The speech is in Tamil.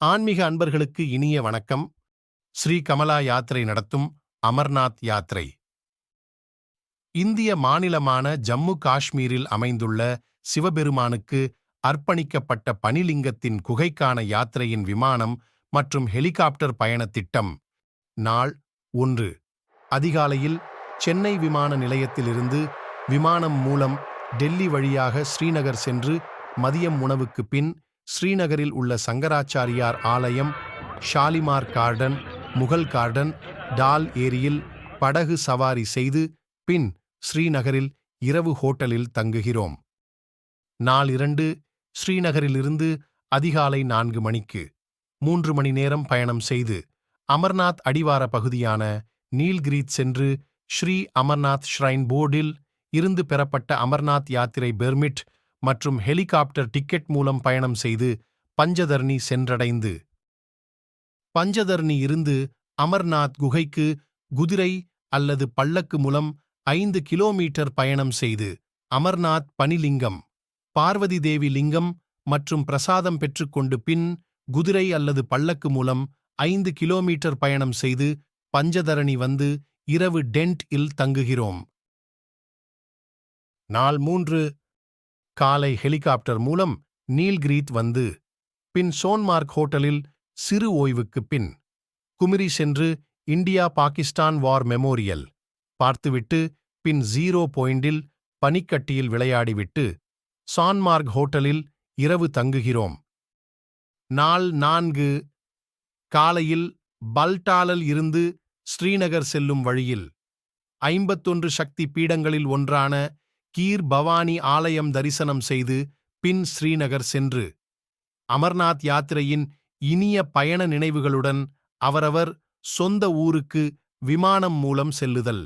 ஆன்மீக அன்பர்களுக்கு இனிய வணக்கம். ஸ்ரீ கமலா யாத்திரை நடத்தும் அமர்நாத் யாத்திரை இந்திய மாநிலமான ஜம்மு காஷ்மீரில் அமைந்துள்ள சிவபெருமானுக்கு அர்ப்பணிக்கப்பட்ட பனிலிங்கத்தின் குகைக்கான யாத்திரையின் விமானம் மற்றும் ஹெலிகாப்டர் பயணத் திட்டம். நாள் 1. அதிகாலையில் சென்னை விமான நிலையத்திலிருந்து விமானம் மூலம் டெல்லி வழியாக ஸ்ரீநகர் சென்று மதியம் உணவுக்கு பின் ஸ்ரீநகரில் உள்ள சங்கராச்சாரியார் ஆலயம், ஷாலிமார் கார்டன், முகல் கார்டன், டால் ஏரியில் படகு சவாரி செய்து பின் ஸ்ரீநகரில் இரவு ஹோட்டலில் தங்குகிறோம். நாள் 2. ஸ்ரீநகரிலிருந்து அதிகாலை 4 மணிக்கு 3 மணி நேரம் பயணம் செய்து அமர்நாத் அடிவார பகுதியான நீல்கிரித் சென்று ஸ்ரீ அமர்நாத் ஷ்ரைன் போர்டில் இருந்து பெறப்பட்ட அமர்நாத் யாத்திரை பெர்மிட் மற்றும் ஹெலிகாப்டர் டிக்கெட் மூலம் பயணம் செய்து பஞ்சதர்ணி சென்றடைந்து பஞ்சதர்ணி இருந்து அமர்நாத் குகைக்கு குதிரை அல்லது பல்லக்கு மூலம் 5 கிலோமீட்டர் பயணம் செய்து அமர்நாத் பனிலிங்கம், பார்வதி தேவி லிங்கம் மற்றும் பிரசாதம் பெற்றுக்கொண்டு பின் குதிரை அல்லது பல்லக்கு மூலம் 5 கிலோமீட்டர் பயணம் செய்து பஞ்சதரணி வந்து இரவு டென்ட் இல் தங்குகிறோம். நாள் 3. காலை ஹெலிகாப்டர் மூலம் நீல்கிரீத் வந்து பின் சோன்மார்க் ஹோட்டலில் சிறு ஓய்வுக்கு பின் குமிரி சென்று இந்தியா பாகிஸ்தான் வார் மெமோரியல் பார்த்துவிட்டு பின் 0 பாயிண்டில் பனிக்கட்டியில் விளையாடிவிட்டு சான்மார்க் ஹோட்டலில் இரவு தங்குகிறோம். நாள் 4. காலையில் பல்டாலில் இருந்து ஸ்ரீநகர் செல்லும் வழியில் 51 சக்தி பீடங்களில் ஒன்றான கீர் பவானி ஆலயம் தரிசனம் செய்து பின் ஸ்ரீநகர் சென்று அமர்நாத் யாத்திரையின் இனிய பயண நினைவுகளுடன் அவரவர் சொந்த ஊருக்கு விமானம் மூலம் செல்லுதல்.